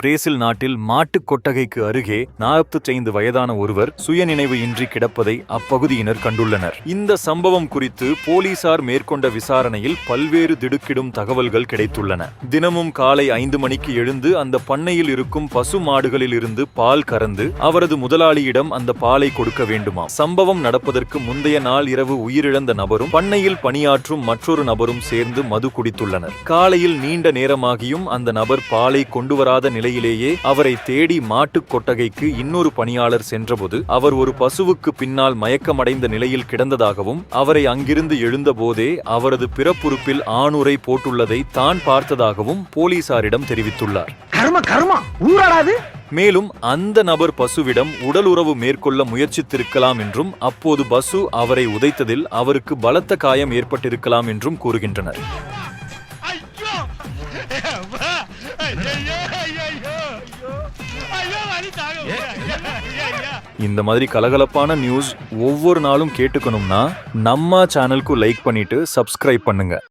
Brazil நாட்டில் மாட்டுக் கொட்டகைக்கு அருகே 45 வயதான ஒருவர் சுயநினைவு இன்றி கிடப்பதை அப்பகுதியினர் கண்டுள்ளனர். இந்த சம்பவம் குறித்து போலீசார் மேற்கொண்ட விசாரணையில் பல்வேறு திடுக்கிடும் தகவல்கள் கிடைத்துள்ளன. தினமும் காலை 5 மணிக்கு எழுந்து அந்த பண்ணையில் இருக்கும் பசு மாடுகளில் இருந்து பால் கறந்து அவரது முதலாளியிடம் அந்த பாலை கொடுக்க வேண்டுமா. சம்பவம் நடப்பதற்கு முந்தைய நாள் இரவு உயிரிழந்த நபரும் பண்ணையில் பணியாற்றும் மற்றொரு நபரும் சேர்ந்து மது குடித்துள்ளனர். காலையில் நீண்ட நேரமாகியும் அந்த நபர் பாலை கொண்டு வராத நிலையிலேயே அவரை தேடி மாட்டுக் கொட்டகைக்கு இன்னொரு பணியாளர் சென்றபோது அவர் ஒரு பசுவுக்கு பின்னால் மயக்கமடைந்த நிலையில் கிடந்ததாகவும் அவரை அங்கிருந்து எழுந்தபோதே அவரது பிறப்புறுப்பில் ஆணுரை போட்டுள்ளதை தான் பார்த்ததாகவும் போலீசாரிடம் தெரிவித்துள்ளார். மேலும் அந்த நபர் பசுவிடம் உடலுறவு மேற்கொள்ள முயற்சித்திருக்கலாம் என்றும் அப்போது பசு அவரை உதைத்ததில் அவருக்கு பலத்த காயம் ஏற்பட்டிருக்கலாம் என்றும் கூறுகின்றனர். இந்த மாதிரி கலகலப்பான நியூஸ் ஒவ்வொரு நாளும் கேட்டுக்கணும்னா நம்ம சேனலுக்கு லைக் பண்ணிட்டு சப்ஸ்கிரைப் பண்ணுங்க.